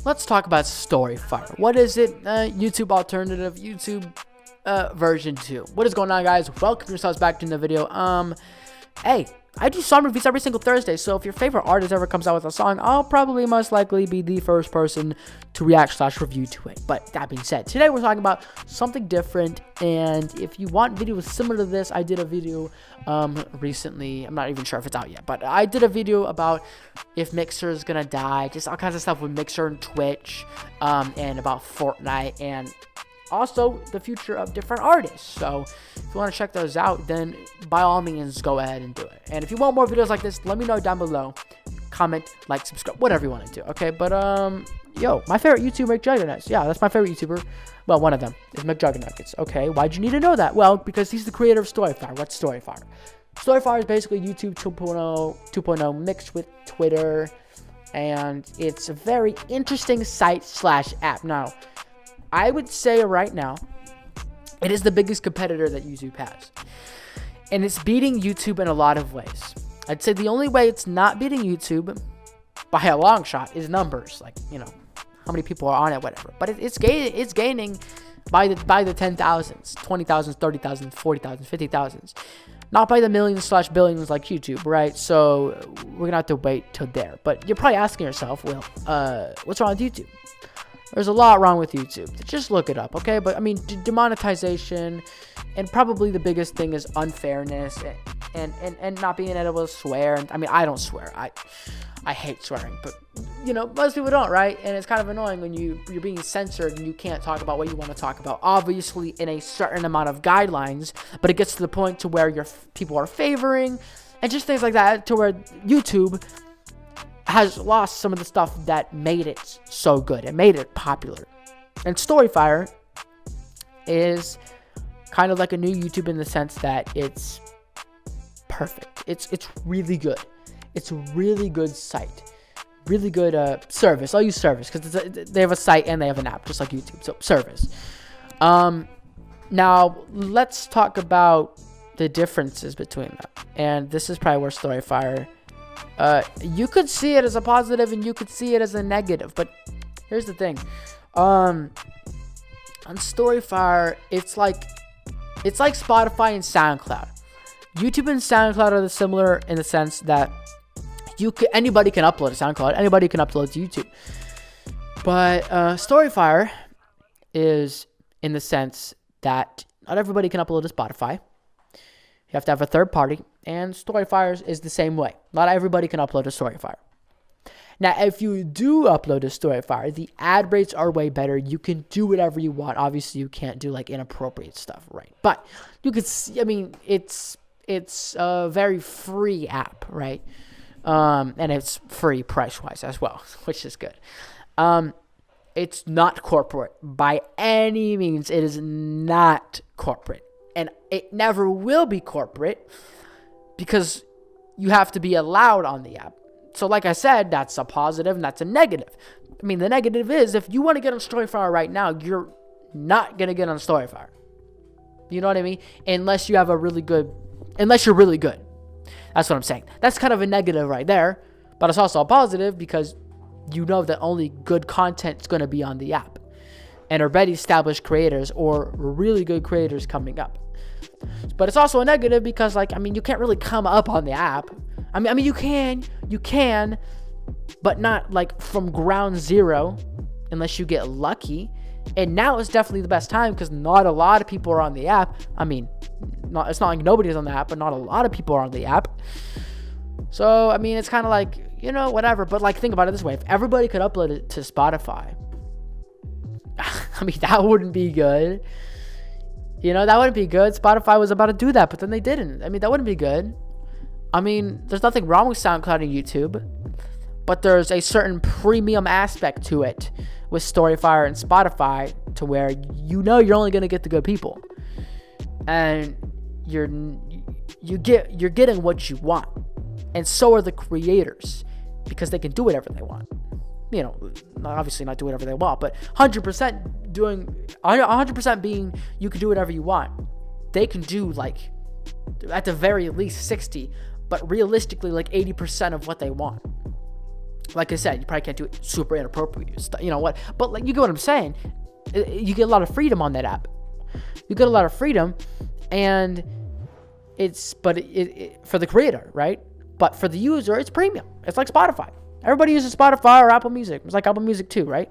let's talk about Storyfire. What is it? YouTube alternative, YouTube version 2. What is going on, guys? Welcome yourselves back to the video. Hey, I do song reviews every single Thursday, so if your favorite artist ever comes out with a song, I'll probably most likely be the first person to react/review to it. But that being said, today we're talking about something different, and if you want videos similar to this, I did a video recently. I'm not even sure if it's out yet, but I did a video about if Mixer is gonna die, just all kinds of stuff with Mixer and Twitch, and about Fortnite, and also the future of different artists. So if you want to check those out, then by all means go ahead and do it. And if you want more videos like this, let me know down below. Comment, like, subscribe, whatever you want to do. Okay, but yo, my favorite YouTuber, mcjuggernuggets. Yeah, that's my favorite YouTuber. Well, one of them is mcjuggernuggets. Okay, why'd you need to know that? Well, because he's the creator of Storyfire. What's Storyfire? Storyfire is basically YouTube 2.0 mixed with Twitter, and it's a very interesting site/app. Now, I would say right now, it is the biggest competitor that YouTube has. And it's beating YouTube in a lot of ways. I'd say the only way it's not beating YouTube, by a long shot, is numbers. Like, you know, how many people are on it, whatever. But it's gaining by the 10,000s, 20,000s, 30,000s, 40,000s, 50,000s. Not by the millions/billions like YouTube, right? So we're going to have to wait till there. But you're probably asking yourself, well, what's wrong with YouTube? There's a lot wrong with YouTube. Just look it up, okay? But I mean, demonetization, and probably the biggest thing is unfairness, and not being able to swear. And I mean, I don't swear. I hate swearing, but you know, most people don't, right? And it's kind of annoying when you're being censored and you can't talk about what you want to talk about. Obviously, in a certain amount of guidelines, but it gets to the point to where people are favoring, and just things like that, to where YouTube has lost some of the stuff that made it so good and made it popular. And Storyfire is kind of like a new YouTube in the sense that it's perfect. It's really good. It's a really good site. Really good service. I'll use service because they have a site and they have an app just like YouTube. So service. Now let's talk about the differences between them. And this is probably where Storyfire, you could see it as a positive and you could see it as a negative, but here's the thing. On Storyfire, it's like Spotify and SoundCloud. YouTube and SoundCloud are similar in the sense that anybody can upload to SoundCloud, anybody can upload to YouTube. But Storyfire is in the sense that not everybody can upload to Spotify. You have to have a third party, and Storyfire is the same way. Not everybody can upload to Storyfire. Now, if you do upload to Storyfire, the ad rates are way better. You can do whatever you want. Obviously, you can't do like inappropriate stuff, right? But you could see, I mean, it's a very free app, right? And it's free price-wise as well, which is good. It's not corporate by any means. It is not corporate. And it never will be corporate because you have to be allowed on the app. So like I said, that's a positive and that's a negative. I mean, the negative is if you want to get on Storyfire right now, you're not going to get on Storyfire. You know what I mean? Unless you're really good. That's what I'm saying. That's kind of a negative right there. But it's also a positive because you know that only good content is going to be on the app. And already established creators or really good creators coming up. But it's also a negative because, like, I mean, you can't really come up on the app. I mean, you can, but not like from ground zero unless you get lucky. And now is definitely the best time because not a lot of people are on the app. I mean, it's not like nobody's on the app, but not a lot of people are on the app. So, I mean, it's kind of like, you know, whatever. But, like, think about it this way. If everybody could upload it to Spotify, I mean, that wouldn't be good. You know, that wouldn't be good. Spotify was about to do that, but then they didn't. I mean, that wouldn't be good. I mean, there's nothing wrong with SoundCloud and YouTube, but there's a certain premium aspect to it with Storyfire and Spotify to where you know you're only going to get the good people. And you're getting what you want. And so are the creators because they can do whatever they want. You know, obviously not do whatever they want, but 100% being you can do whatever you want. They can do like at the very least 60, but realistically like 80% of what they want. like I said, you probably can't do it super inappropriate, you know what? But like, you get what I'm saying. You get a lot of freedom on that app. You get a lot of freedom, and it's for the creator, right? But for the user, it's premium. It's like Spotify. Everybody uses Spotify or Apple Music. It's like Apple Music too, right?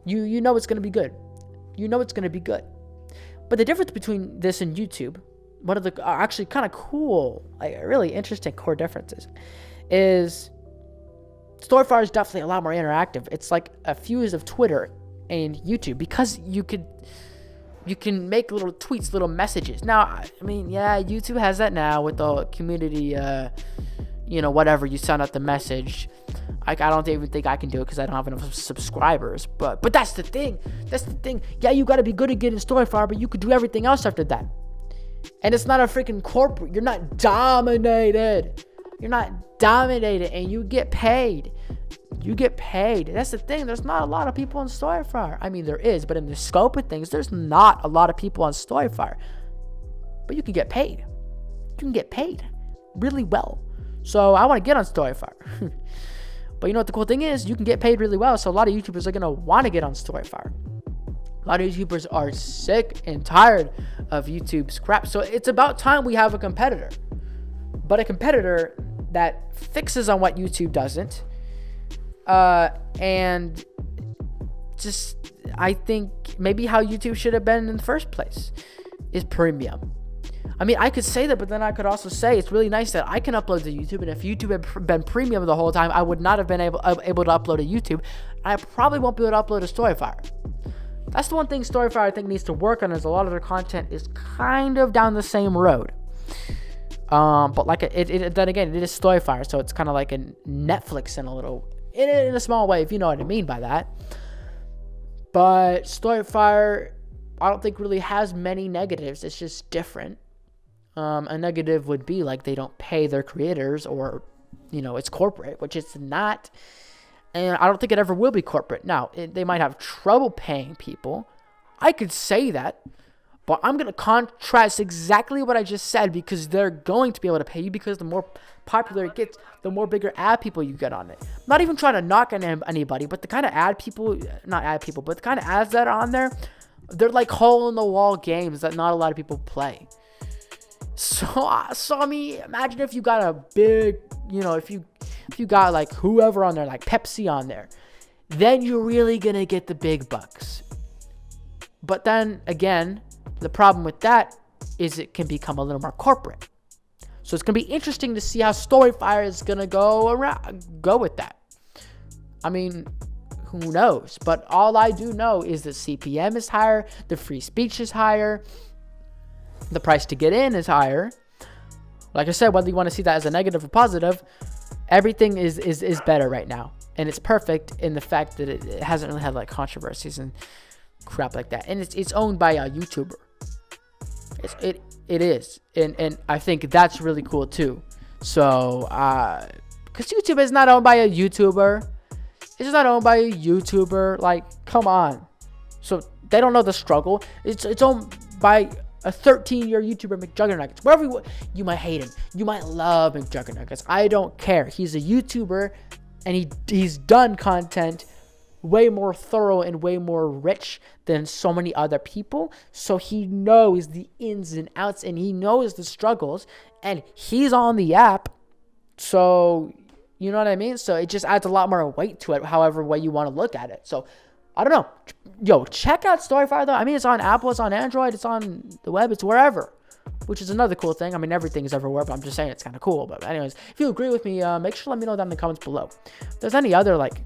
You know it's gonna be good. You know it's gonna be good. But the difference between this and YouTube, one of the actually kind of cool, like really interesting core differences, is Storyfire is definitely a lot more interactive. It's like a fuse of Twitter and YouTube, because you can make little tweets, little messages. Now, I mean, yeah, YouTube has that now with the community, whatever, you send out the message. I don't even think I can do it because I don't have enough subscribers. But that's the thing. Yeah, you got to be good at getting Storyfire, but you could do everything else after that. And it's not a freaking corporate. You're not dominated. And you get paid. That's the thing. There's not a lot of people on Storyfire. I mean, there is, but in the scope of things, there's not a lot of people on Storyfire. But you can get paid. You can get paid really well. So I want to get on Storyfire. But you know what the cool thing is? You can get paid really well. So a lot of YouTubers are going to want to get on Storyfire. A lot of YouTubers are sick and tired of YouTube's crap. So it's about time we have a competitor. But a competitor that fixes on what YouTube doesn't. And just, I think maybe how YouTube should have been in the first place is premium. I mean, I could say that, but then I could also say it's really nice that I can upload to YouTube. And if YouTube had been premium the whole time, I would not have been able to upload to YouTube. I probably won't be able to upload to Storyfire. That's the one thing Storyfire I think needs to work on, is a lot of their content is kind of down the same road. But like then again, it is Storyfire, so it's kind of like a Netflix in a small way, if you know what I mean by that. But Storyfire, I don't think really has many negatives. It's just different. A negative would be like they don't pay their creators, or it's corporate, which it's not. And I don't think it ever will be corporate. Now, they might have trouble paying people. I could say that. But I'm going to contrast exactly what I just said, because they're going to be able to pay you, because the more popular it gets, the more bigger ad people you get on it. I'm not even trying to knock on anybody, but the kind of but the kind of ads that are on there, they're like hole-in-the-wall games that not a lot of people play. So I mean, imagine if you got a big, if you got like whoever on there, like Pepsi on there, then you're really going to get the big bucks. But then again, the problem with that is it can become a little more corporate. So it's going to be interesting to see how Storyfire is going to go with that. I mean, who knows? But all I do know is the CPM is higher, the free speech is higher, the price to get in is higher. Like I said, whether you want to see that as a negative or positive, everything is better right now. And it's perfect in the fact that it hasn't really had like controversies and crap like that. And it's owned by a YouTuber. It is. And I think that's really cool too. So, because YouTube is not owned by a YouTuber. It's not owned by a YouTuber. Like, come on. So they don't know the struggle. It's owned by a 13-year YouTuber, mcjuggernuggets. Wherever you might hate him, you might love mcjuggernuggets. I don't care. He's a YouTuber, and he's done content way more thorough and way more rich than so many other people. So he knows the ins and outs, and he knows the struggles, and he's on the app. So, you know what I mean? So it just adds a lot more weight to it, however way you want to look at it. So I don't know. Yo, check out Storyfire though. I mean, it's on Apple, it's on Android, it's on the web, it's wherever, which is another cool thing. I mean, everything is everywhere, but I'm just saying it's kind of cool. But anyways, if you agree with me, make sure to let me know down in the comments below. If there's any other like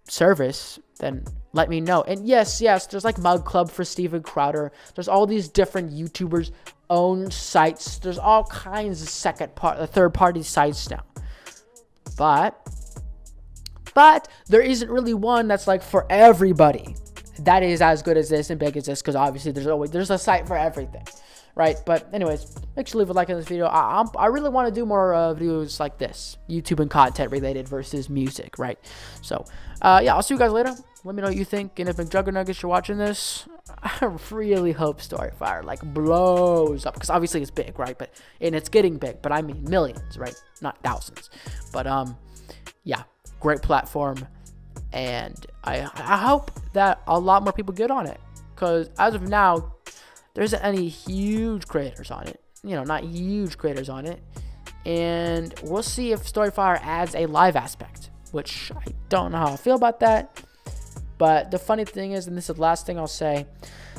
service, then let me know. And yes, there's like Mug Club for Steven Crowder. There's all these different YouTubers own sites. There's all kinds of third party sites now. But there isn't really one that's like for everybody that is as good as this and big as this, because obviously there's a site for everything, right? But anyways, make sure to leave a like on this video. I really want to do more videos like this, YouTube and content related versus music, right? So yeah, I'll see you guys later. Let me know what you think, and if mcjuggernuggets, you're watching this, I really hope Storyfire like blows up, because obviously it's big, right? And it's getting big, but I mean millions, right? Not thousands. But yeah, great platform, and I hope that a lot more people get on it, because as of now, there isn't any huge creators on it. Not huge creators on it. And we'll see if Storyfire adds a live aspect, which I don't know how I feel about that. But the funny thing is, and this is the last thing I'll say,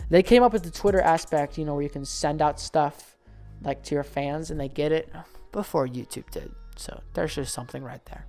they came up with the Twitter aspect, where you can send out stuff like to your fans and they get it before YouTube did. So there's just something right there.